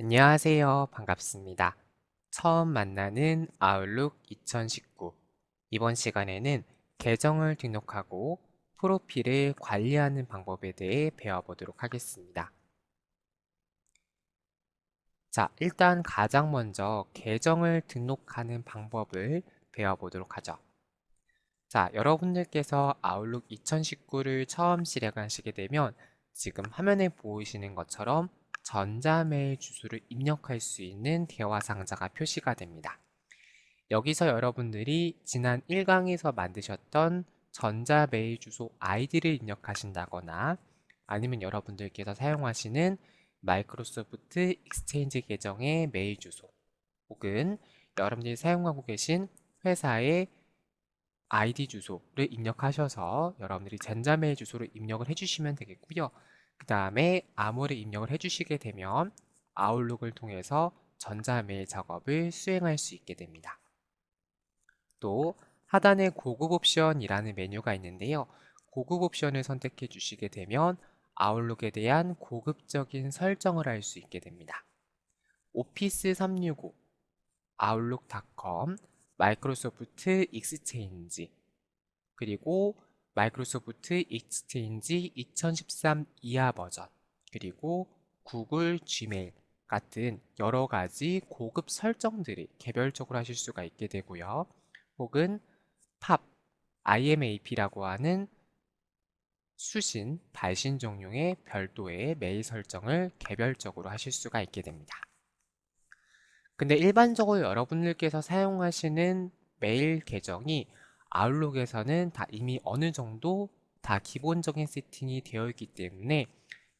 안녕하세요. 반갑습니다. 처음 만나는 아웃룩 2019. 이번 시간에는 계정을 등록하고 프로필을 관리하는 방법에 대해 배워보도록 하겠습니다. 자, 일단 가장 먼저 계정을 등록하는 방법을 배워보도록 하죠. 자, 여러분들께서 아웃룩 2019를 처음 실행하시게 되면 지금 화면에 보이시는 것처럼 전자메일 주소를 입력할 수 있는 대화 상자가 표시가 됩니다. 여기서 여러분들이 지난 1강에서 만드셨던 전자메일 주소 아이디를 입력하신다거나 아니면 여러분들께서 사용하시는 마이크로소프트 익스체인지 계정의 메일 주소 혹은 여러분들이 사용하고 계신 회사의 아이디 주소를 입력하셔서 여러분들이 전자메일 주소를 입력을 해주시면 되겠고요. 그 다음에 암호를 입력을 해주시게 되면 아웃룩을 통해서 전자메일 작업을 수행할 수 있게 됩니다. 또 하단에 고급 옵션이라는 메뉴가 있는데요. 고급 옵션을 선택해 주시게 되면 아웃룩에 대한 고급적인 설정을 할 수 있게 됩니다. 오피스 365, 아웃룩닷컴, 마이크로소프트 익스체인지, 그리고 마이크로소프트 익스체인지 2013 이하 버전, 그리고 구글 지메일 같은 여러 가지 고급 설정들이 개별적으로 하실 수가 있게 되고요. 혹은 팝, IMAP라고 하는 수신, 발신 종용의 별도의 메일 설정을 개별적으로 하실 수가 있게 됩니다. 근데 일반적으로 여러분들께서 사용하시는 메일 계정이 아웃룩에서는 다 이미 어느 정도 다 기본적인 세팅이 되어 있기 때문에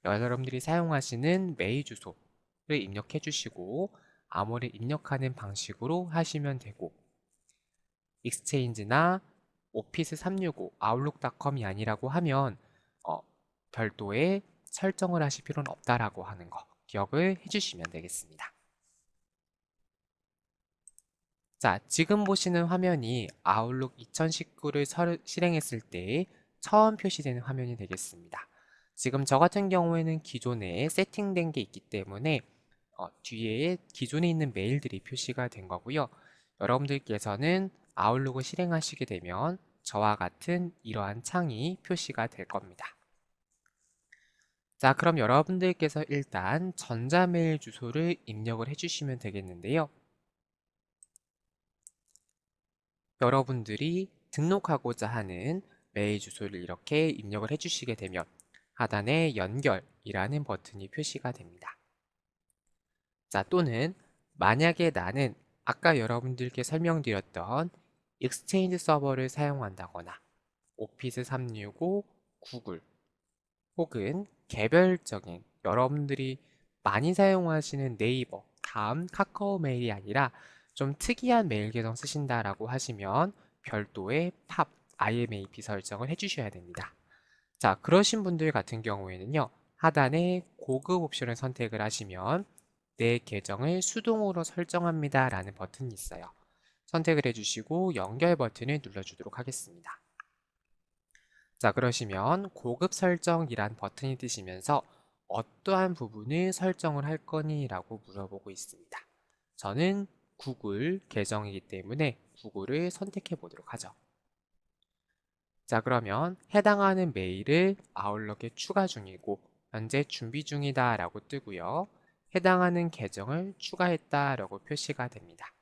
여러분들이 사용하시는 메일 주소를 입력해 주시고 암호를 입력하는 방식으로 하시면 되고 익스체인지나 오피스 365 아웃룩닷컴이 아니라고 하면 어, 별도의 설정을 하실 필요는 없다라고 하는 거 기억을 해주시면 되겠습니다. 자, 지금 보시는 화면이 아웃룩 2019를 실행했을 때 처음 표시되는 화면이 되겠습니다. 지금 저 같은 경우에는 기존에 세팅된 게 있기 때문에 뒤에 기존에 있는 메일들이 표시가 된 거고요. 여러분들께서는 아웃룩을 실행하시게 되면 저와 같은 이러한 창이 표시가 될 겁니다. 자, 그럼 여러분들께서 일단 전자메일 주소를 입력을 해주시면 되겠는데요. 여러분들이 등록하고자 하는 메일 주소를 이렇게 입력을 해주시게 되면 하단에 연결이라는 버튼이 표시가 됩니다. 자, 또는 만약에 나는 아까 여러분들께 설명드렸던 익스체인지 서버를 사용한다거나 오피스 365, 구글 혹은 개별적인 여러분들이 많이 사용하시는 네이버, 다음 카카오 메일이 아니라 좀 특이한 메일 계정 쓰신다라고 하시면 별도의 팝, IMAP 설정을 해주셔야 됩니다. 자, 그러신 분들 같은 경우에는요, 하단에 고급 옵션을 선택을 하시면 내 계정을 수동으로 설정합니다 라는 버튼이 있어요. 선택을 해주시고 연결 버튼을 눌러주도록 하겠습니다. 자, 그러시면 고급 설정이란 버튼이 뜨시면서 어떠한 부분을 설정을 할 거니? 라고 물어보고 있습니다. 저는 구글 계정이기 때문에 구글을 선택해 보도록 하죠. 자, 그러면 해당하는 메일을 아웃룩에 추가 중이고 현재 준비 중이다 라고 뜨고요. 해당하는 계정을 추가했다 라고 표시가 됩니다.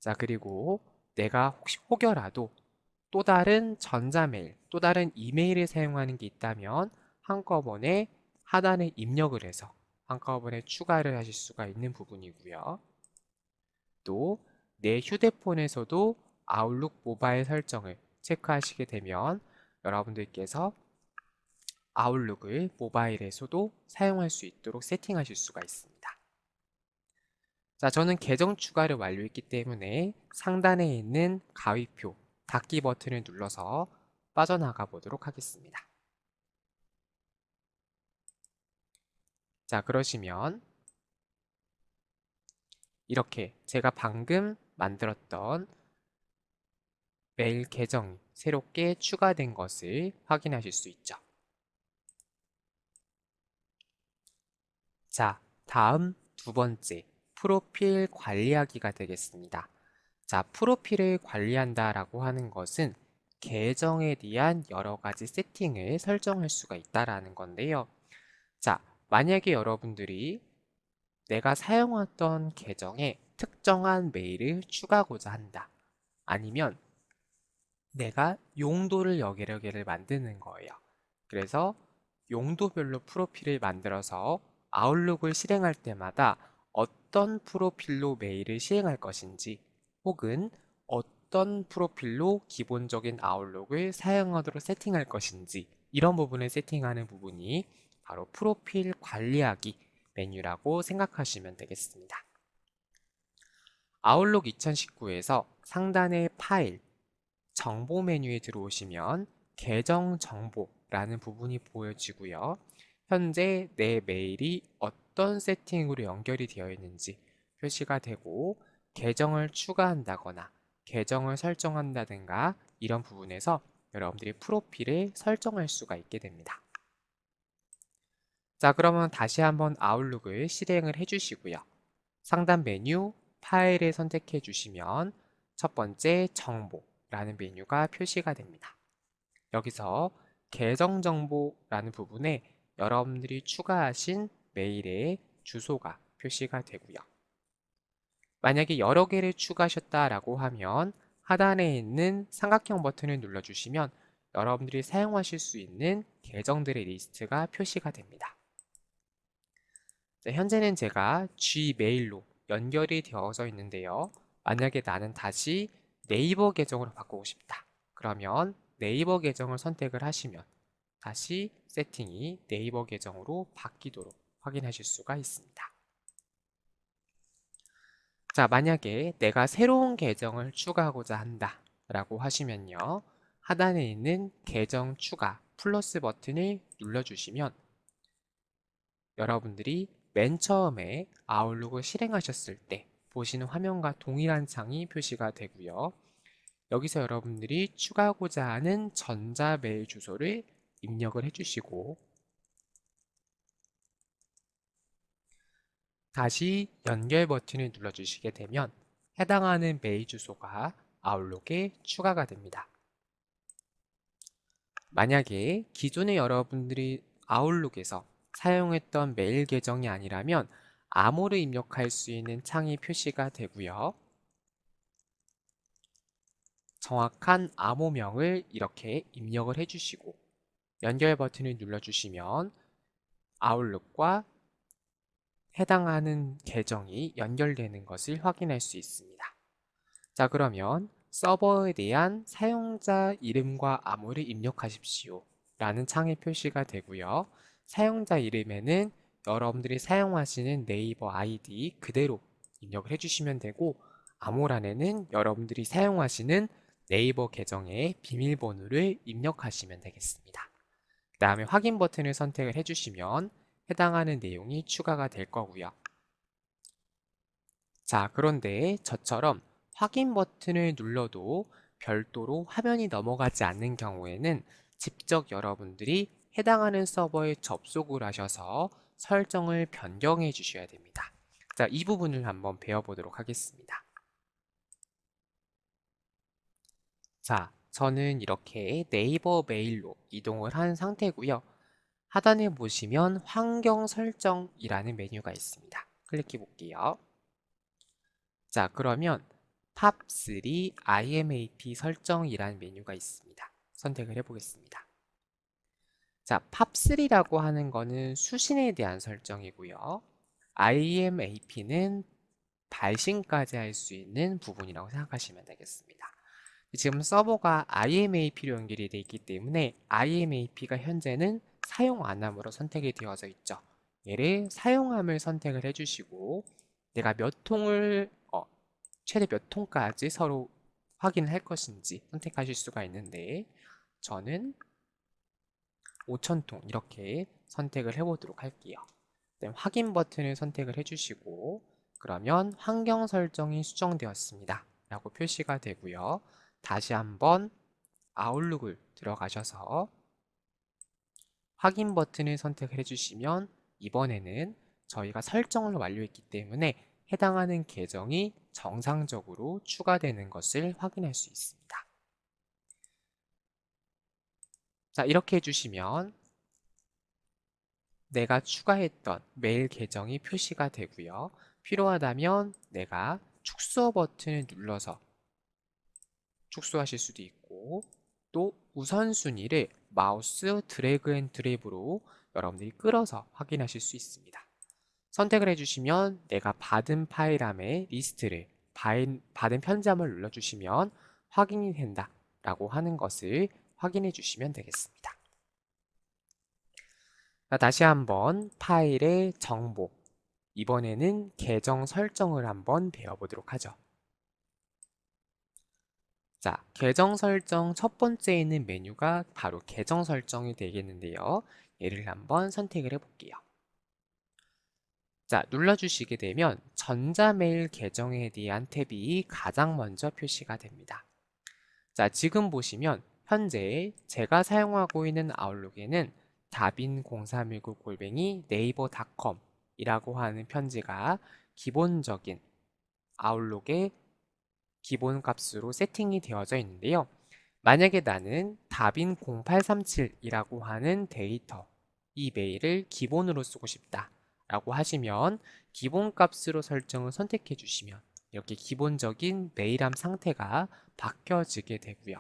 자, 그리고 내가 혹시 혹여라도 또 다른 전자메일, 또 다른 이메일을 사용하는 게 있다면 한꺼번에 하단에 입력을 해서 한꺼번에 추가를 하실 수가 있는 부분이고요. 또 내 휴대폰에서도 아웃룩 모바일 설정을 체크하시게 되면 여러분들께서 아웃룩을 모바일에서도 사용할 수 있도록 세팅하실 수가 있습니다. 자, 저는 계정 추가를 완료했기 때문에 상단에 있는 가위표 닫기 버튼을 눌러서 빠져나가 보도록 하겠습니다. 자, 그러시면 이렇게 제가 방금 만들었던 메일 계정이 새롭게 추가된 것을 확인하실 수 있죠. 자, 다음 두 번째, 프로필 관리하기가 되겠습니다. 자, 프로필을 관리한다라고 하는 것은 계정에 대한 여러 가지 세팅을 설정할 수가 있다라는 건데요. 자, 만약에 여러분들이 내가 사용하던 계정에 특정한 메일을 추가하고자 한다. 아니면 내가 용도를 여러 개를 만드는 거예요. 그래서 용도별로 프로필을 만들어서 아웃룩을 실행할 때마다 어떤 프로필로 메일을 실행할 것인지 혹은 어떤 프로필로 기본적인 아웃룩을 사용하도록 세팅할 것인지 이런 부분을 세팅하는 부분이 바로 프로필 관리하기 메뉴라고 생각하시면 되겠습니다. 아웃룩 2019에서 상단의 파일, 정보 메뉴에 들어오시면 계정 정보라는 부분이 보여지고요. 현재 내 메일이 어떤 세팅으로 연결이 되어 있는지 표시가 되고 계정을 추가한다거나 계정을 설정한다든가 이런 부분에서 여러분들이 프로필을 설정할 수가 있게 됩니다. 자, 그러면 다시 한번 아웃룩을 실행을 해주시고요. 상단 메뉴 파일을 선택해 주시면 첫 번째 정보라는 메뉴가 표시가 됩니다. 여기서 계정 정보라는 부분에 여러분들이 추가하신 메일의 주소가 표시가 되고요. 만약에 여러 개를 추가하셨다라고 하면 하단에 있는 삼각형 버튼을 눌러주시면 여러분들이 사용하실 수 있는 계정들의 리스트가 표시가 됩니다. 자, 현재는 제가 G메일로 연결이 되어서 있는데요. 만약에 나는 다시 네이버 계정으로 바꾸고 싶다. 그러면 네이버 계정을 선택을 하시면 다시 세팅이 네이버 계정으로 바뀌도록 확인하실 수가 있습니다. 자, 만약에 내가 새로운 계정을 추가하고자 한다 라고 하시면요. 하단에 있는 계정 추가 플러스 버튼을 눌러주시면 여러분들이 맨 처음에 아웃룩을 실행하셨을 때 보시는 화면과 동일한 창이 표시가 되고요. 여기서 여러분들이 추가하고자 하는 전자메일 주소를 입력을 해주시고 다시 연결 버튼을 눌러주시게 되면 해당하는 메일 주소가 아웃룩에 추가가 됩니다. 만약에 기존에 여러분들이 아웃룩에서 사용했던 메일 계정이 아니라면 암호를 입력할 수 있는 창이 표시가 되고요. 정확한 암호명을 이렇게 입력을 해주시고 연결 버튼을 눌러주시면 아웃룩과 해당하는 계정이 연결되는 것을 확인할 수 있습니다. 자, 그러면 서버에 대한 사용자 이름과 암호를 입력하십시오 라는 창이 표시가 되고요. 사용자 이름에는 여러분들이 사용하시는 네이버 아이디 그대로 입력을 해주시면 되고 암호란에는 여러분들이 사용하시는 네이버 계정의 비밀번호를 입력하시면 되겠습니다. 그 다음에 확인 버튼을 선택을 해주시면 해당하는 내용이 추가가 될 거고요. 자, 그런데 저처럼 확인 버튼을 눌러도 별도로 화면이 넘어가지 않는 경우에는 직접 여러분들이 해당하는 서버에 접속을 하셔서 설정을 변경해 주셔야 됩니다. 자, 이 부분을 한번 배워보도록 하겠습니다. 자, 저는 이렇게 네이버 메일로 이동을 한 상태고요. 하단에 보시면 환경 설정이라는 메뉴가 있습니다. 클릭해 볼게요. 자, 그러면 탑3 IMAP 설정이라는 메뉴가 있습니다. 선택을 해보겠습니다. 자, 팝3라고 하는 거는 수신에 대한 설정이고요. IMAP는 발신까지 할 수 있는 부분이라고 생각하시면 되겠습니다. 지금 서버가 IMAP로 연결이 되어 있기 때문에 IMAP가 현재는 사용 안 함으로 선택이 되어져 있죠. 얘를 사용함을 선택을 해주시고 내가 몇 통을 최대 몇 통까지 서로 확인할 것인지 선택하실 수가 있는데 저는 5,000통 이렇게 선택을 해보도록 할게요. 확인 버튼을 선택을 해주시고 그러면 환경 설정이 수정되었습니다 라고 표시가 되고요. 다시 한번 아웃룩을 들어가셔서 확인 버튼을 선택을 해주시면 이번에는 저희가 설정을 완료했기 때문에 해당하는 계정이 정상적으로 추가되는 것을 확인할 수 있습니다. 자, 이렇게 해주시면 내가 추가했던 메일 계정이 표시가 되고요. 필요하다면 내가 축소 버튼을 눌러서 축소하실 수도 있고, 또 우선순위를 마우스 드래그 앤 드롭으로 여러분들이 끌어서 확인하실 수 있습니다. 선택을 해주시면 내가 받은 파일함의 리스트를 받은 편지함을 눌러주시면 확인이 된다 라고 하는 것을 확인해 주시면 되겠습니다. 자, 다시 한번 파일의 정보, 이번에는 계정 설정을 한번 배워보도록 하죠. 자, 계정 설정 첫 번째에 있는 메뉴가 바로 계정 설정이 되겠는데요. 얘를 한번 선택을 해볼게요. 자, 눌러주시게 되면 전자메일 계정에 대한 탭이 가장 먼저 표시가 됩니다. 자, 지금 보시면 현재 제가 사용하고 있는 아웃룩에는 다빈0319 네이버닷컴 이라고 하는 편지가 기본적인 아웃룩의 기본 값으로 세팅이 되어져 있는데요. 만약에 나는 다빈0837 이라고 하는 데이터, 이 메일을 기본으로 쓰고 싶다 라고 하시면 기본 값으로 설정을 선택해 주시면 이렇게 기본적인 메일함 상태가 바뀌어지게 되고요.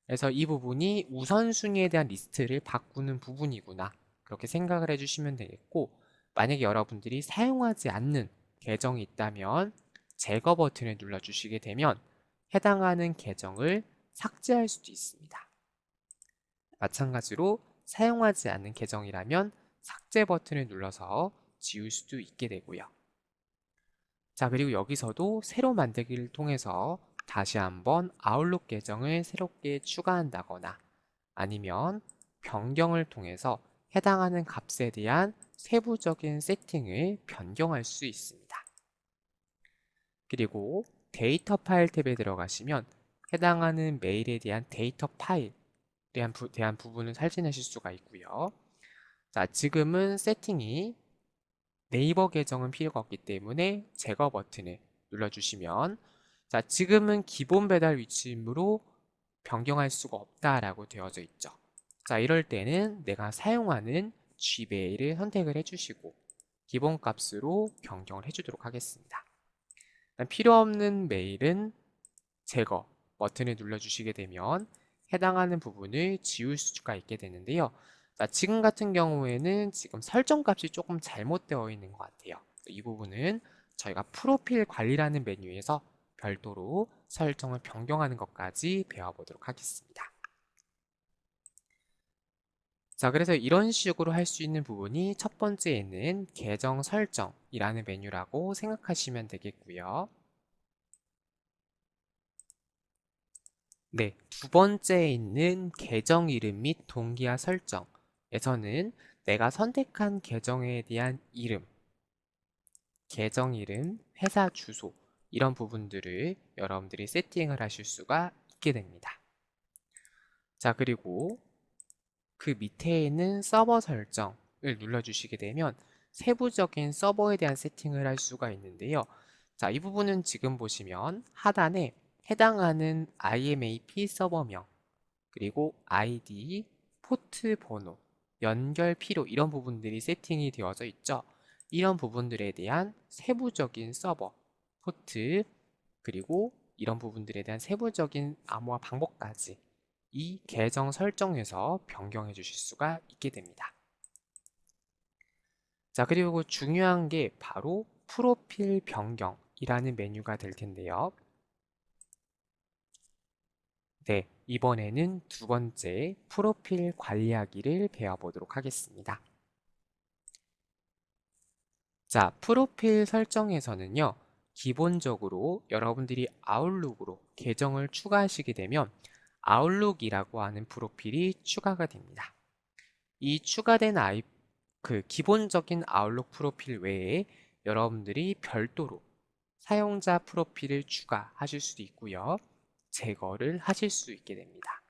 그래서 이 부분이 우선순위에 대한 리스트를 바꾸는 부분이구나, 그렇게 생각을 해주시면 되겠고, 만약에 여러분들이 사용하지 않는 계정이 있다면 제거 버튼을 눌러주시게 되면 해당하는 계정을 삭제할 수도 있습니다. 마찬가지로 사용하지 않는 계정이라면 삭제 버튼을 눌러서 지울 수도 있게 되고요. 자, 그리고 여기서도 새로 만들기를 통해서 다시 한번 아웃룩 계정을 새롭게 추가한다거나 아니면 변경을 통해서 해당하는 값에 대한 세부적인 세팅을 변경할 수 있습니다. 그리고 데이터 파일 탭에 들어가시면 해당하는 메일에 대한 데이터 파일에 대한 부분을 살펴내실 수가 있고요. 자, 지금은 세팅이 네이버 계정은 필요가 없기 때문에 제거 버튼을 눌러주시면, 자, 지금은 기본 배달 위치이므로 변경할 수가 없다라고 되어져 있죠. 자, 이럴 때는 내가 사용하는 G메일을 선택을 해주시고 기본 값으로 변경을 해주도록 하겠습니다. 필요 없는 메일은 제거 버튼을 눌러주시게 되면 해당하는 부분을 지울 수가 있게 되는데요. 자, 지금 같은 경우에는 지금 설정 값이 조금 잘못되어 있는 것 같아요. 이 부분은 저희가 프로필 관리라는 메뉴에서 별도로 설정을 변경하는 것까지 배워보도록 하겠습니다. 자, 그래서 이런 식으로 할 수 있는 부분이 첫 번째에는 계정 설정이라는 메뉴라고 생각하시면 되겠고요. 네, 두 번째에 있는 계정 이름 및 동기화 설정에서는 내가 선택한 계정에 대한 이름, 계정 이름, 회사 주소, 이런 부분들을 여러분들이 세팅을 하실 수가 있게 됩니다. 자, 그리고 그 밑에 있는 서버 설정을 눌러주시게 되면 세부적인 서버에 대한 세팅을 할 수가 있는데요. 자, 이 부분은 지금 보시면 하단에 해당하는 IMAP 서버명, 그리고 아이디, 포트 번호, 연결 필요, 이런 부분들이 세팅이 되어져 있죠. 이런 부분들에 대한 세부적인 서버, 포트, 그리고 이런 부분들에 대한 세부적인 암호화 방법까지 이 계정 설정에서 변경해 주실 수가 있게 됩니다. 자, 그리고 중요한 게 바로 프로필 변경이라는 메뉴가 될 텐데요. 네, 이번에는 두 번째 프로필 관리하기를 배워보도록 하겠습니다. 자, 프로필 설정에서는요, 기본적으로 여러분들이 아웃룩으로 계정을 추가하시게 되면 아웃룩이라고 하는 프로필이 추가가 됩니다. 이 추가된 그 기본적인 아웃룩 프로필 외에 여러분들이 별도로 사용자 프로필을 추가하실 수도 있고요. 제거를 하실 수 있게 됩니다.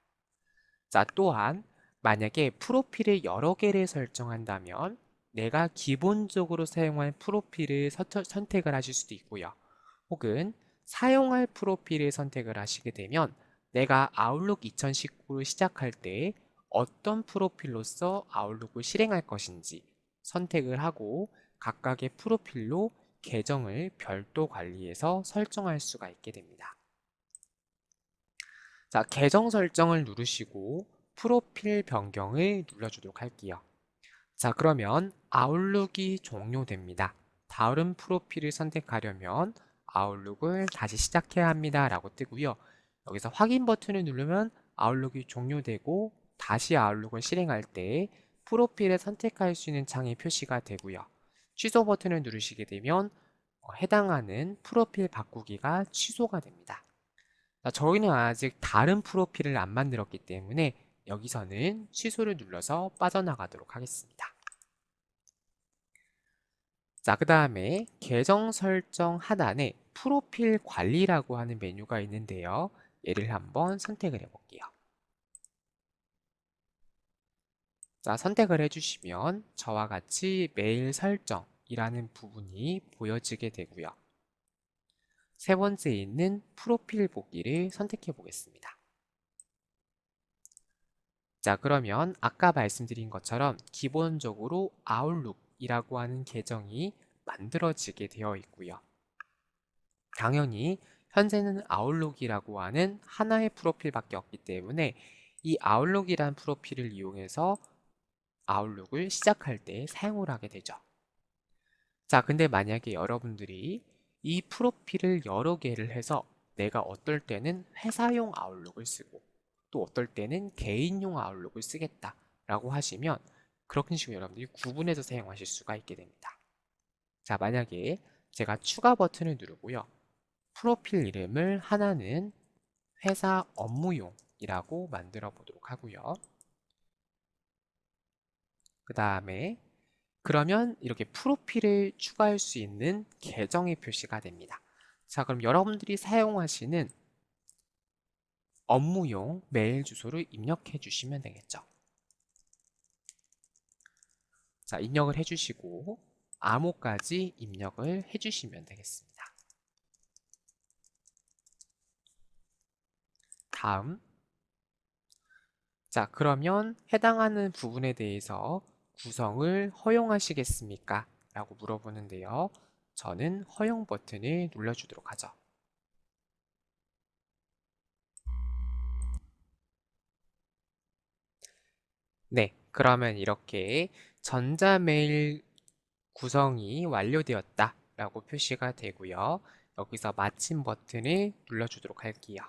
자, 또한 만약에 프로필을 여러 개를 설정한다면 내가 기본적으로 사용할 프로필을 선택을 하실 수도 있고요. 혹은 사용할 프로필을 선택을 하시게 되면 내가 아웃룩 2019를 시작할 때 어떤 프로필로서 아웃룩을 실행할 것인지 선택을 하고 각각의 프로필로 계정을 별도 관리해서 설정할 수가 있게 됩니다. 자, 계정 설정을 누르시고 프로필 변경을 눌러주도록 할게요. 자, 그러면 아웃룩이 종료됩니다. 다른 프로필을 선택하려면 아웃룩을 다시 시작해야 합니다 라고 뜨고요. 여기서 확인 버튼을 누르면 아웃룩이 종료되고 다시 아웃룩을 실행할 때 프로필을 선택할 수 있는 창이 표시가 되고요. 취소 버튼을 누르시게 되면 해당하는 프로필 바꾸기가 취소가 됩니다. 자, 저희는 아직 다른 프로필을 안 만들었기 때문에 여기서는 취소를 눌러서 빠져나가도록 하겠습니다. 자, 그 다음에 계정 설정 하단에 프로필 관리라고 하는 메뉴가 있는데요. 얘를 한번 선택을 해볼게요. 자, 선택을 해주시면 저와 같이 메일 설정이라는 부분이 보여지게 되고요. 세 번째에 있는 프로필 보기를 선택해 보겠습니다. 자, 그러면 아까 말씀드린 것처럼 기본적으로 아웃룩이라고 하는 계정이 만들어지게 되어 있고요. 당연히 현재는 아웃룩이라고 하는 하나의 프로필밖에 없기 때문에 이 아웃룩이란 프로필을 이용해서 아웃룩을 시작할 때 사용을 하게 되죠. 자, 근데 만약에 여러분들이 이 프로필을 여러 개를 해서 내가 어떨 때는 회사용 아웃룩을 쓰고 또 어떨 때는 개인용 아웃룩을 쓰겠다라고 하시면 그런 식으로 여러분들이 구분해서 사용하실 수가 있게 됩니다. 자, 만약에 제가 추가 버튼을 누르고요. 프로필 이름을 하나는 회사 업무용이라고 만들어 보도록 하고요. 그 다음에 그러면 이렇게 프로필을 추가할 수 있는 계정이 표시가 됩니다. 자, 그럼 여러분들이 사용하시는 업무용 메일 주소를 입력해 주시면 되겠죠. 자, 입력을 해주시고 암호까지 입력을 해주시면 되겠습니다. 다음, 자, 그러면 해당하는 부분에 대해서 구성을 허용하시겠습니까? 라고 물어보는데요. 저는 허용 버튼을 눌러주도록 하죠. 네, 그러면 이렇게 전자메일 구성이 완료되었다 라고 표시가 되고요. 여기서 마침 버튼을 눌러주도록 할게요.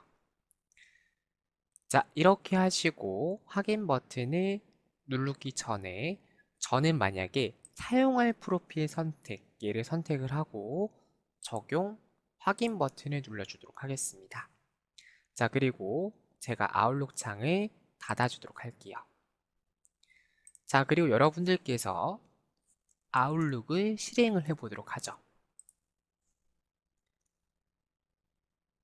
자, 이렇게 하시고 확인 버튼을 누르기 전에 저는 만약에 사용할 프로필 선택, 얘를 선택을 하고 적용 확인 버튼을 눌러주도록 하겠습니다. 자, 그리고 제가 아웃룩 창을 닫아주도록 할게요. 자, 그리고 여러분들께서 아웃룩을 실행을 해보도록 하죠.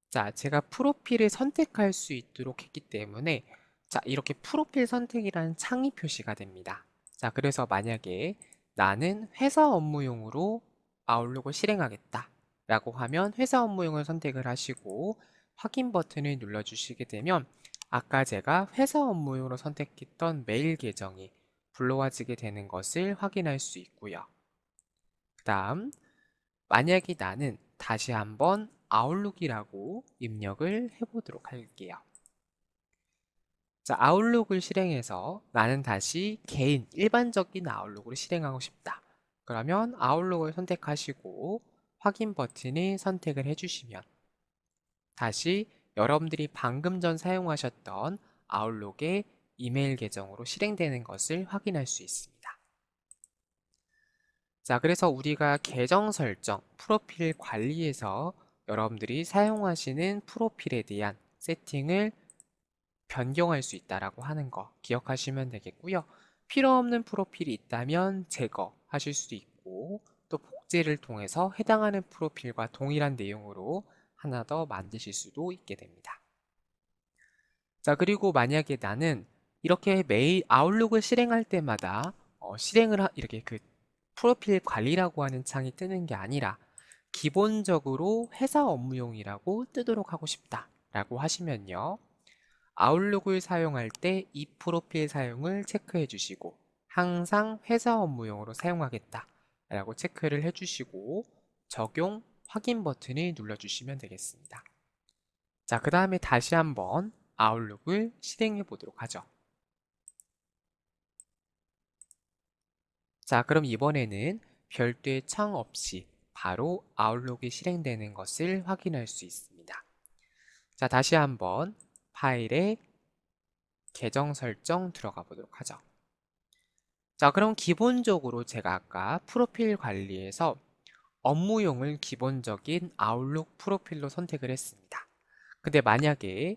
자, 제가 프로필을 선택할 수 있도록 했기 때문에 자, 이렇게 프로필 선택이라는 창이 표시가 됩니다. 자, 그래서 만약에 나는 회사 업무용으로 아웃룩을 실행하겠다 라고 하면 회사 업무용을 선택을 하시고 확인 버튼을 눌러주시게 되면 아까 제가 회사 업무용으로 선택했던 메일 계정이 불러와지게 되는 것을 확인할 수 있고요. 그 다음 만약에 나는 다시 한번 아웃룩이라고 입력을 해보도록 할게요. 자, 아웃룩을 실행해서 나는 다시 개인 일반적인 아웃룩으로 실행하고 싶다. 그러면 아웃룩을 선택하시고 확인 버튼을 선택을 해주시면 다시 여러분들이 방금 전 사용하셨던 아웃룩의 이메일 계정으로 실행되는 것을 확인할 수 있습니다. 자, 그래서 우리가 계정 설정, 프로필 관리에서 여러분들이 사용하시는 프로필에 대한 세팅을 변경할 수 있다라고 하는 거 기억하시면 되겠고요. 필요 없는 프로필이 있다면 제거하실 수도 있고 또 복제를 통해서 해당하는 프로필과 동일한 내용으로 하나 더 만드실 수도 있게 됩니다. 자, 그리고 만약에 나는 이렇게 매일 아웃룩을 실행할 때마다 이렇게 프로필 관리라고 하는 창이 뜨는 게 아니라 기본적으로 회사 업무용이라고 뜨도록 하고 싶다 라고 하시면요. 아웃룩을 사용할 때 이 프로필 사용을 체크해 주시고 항상 회사 업무용으로 사용하겠다 라고 체크를 해 주시고 적용 확인 버튼을 눌러 주시면 되겠습니다. 자, 그 다음에 다시 한번 아웃룩을 실행해 보도록 하죠. 자, 그럼 이번에는 별도의 창 없이 바로 아웃룩이 실행되는 것을 확인할 수 있습니다. 자, 다시 한번 파일에 계정 설정 들어가 보도록 하죠. 자, 그럼 기본적으로 제가 아까 프로필 관리에서 업무용을 기본적인 아웃룩 프로필로 선택을 했습니다. 근데 만약에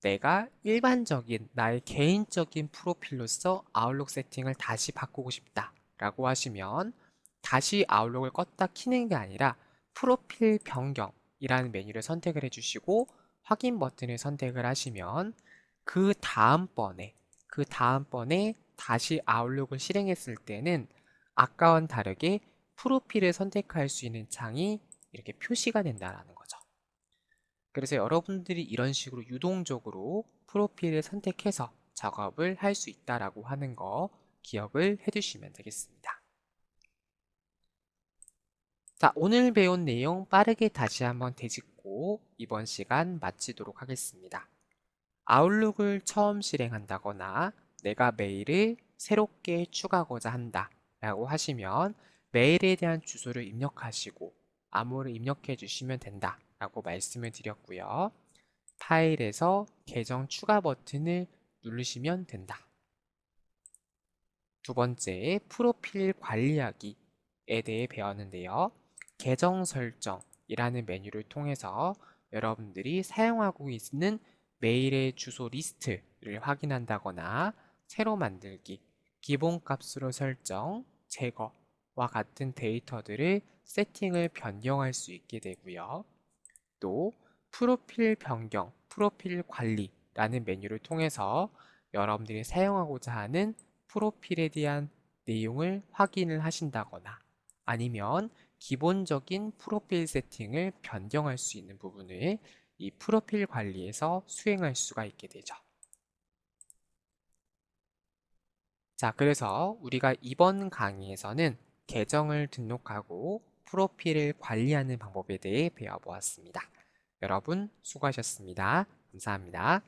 내가 일반적인 나의 개인적인 프로필로서 아웃룩 세팅을 다시 바꾸고 싶다 라고 하시면 다시 아웃룩을 껐다 키는 게 아니라 프로필 변경이라는 메뉴를 선택을 해주시고 확인 버튼을 선택을 하시면 그 다음번에 다시 아웃룩을 실행했을 때는 아까와는 다르게 프로필을 선택할 수 있는 창이 이렇게 표시가 된다는 거죠. 그래서 여러분들이 이런 식으로 유동적으로 프로필을 선택해서 작업을 할 수 있다라고 하는 거 기억을 해두시면 되겠습니다. 자, 오늘 배운 내용 빠르게 다시 한번 되짚고 이번 시간 마치도록 하겠습니다. 아웃룩을 처음 실행한다거나 내가 메일을 새롭게 추가하고자 한다 라고 하시면 메일에 대한 주소를 입력하시고 암호를 입력해 주시면 된다 라고 말씀을 드렸고요. 파일에서 계정 추가 버튼을 누르시면 된다. 두 번째, 프로필 관리하기에 대해 배웠는데요. 계정 설정이라는 메뉴를 통해서 여러분들이 사용하고 있는 메일의 주소 리스트를 확인한다거나 새로 만들기, 기본값으로 설정, 제거와 같은 데이터들을 세팅을 변경할 수 있게 되고요. 또 프로필 변경, 프로필 관리라는 메뉴를 통해서 여러분들이 사용하고자 하는 프로필에 대한 내용을 확인을 하신다거나 아니면 기본적인 프로필 세팅을 변경할 수 있는 부분을 이 프로필 관리에서 수행할 수가 있게 되죠. 자, 그래서 우리가 이번 강의에서는 계정을 등록하고 프로필을 관리하는 방법에 대해 배워보았습니다. 여러분 수고하셨습니다. 감사합니다.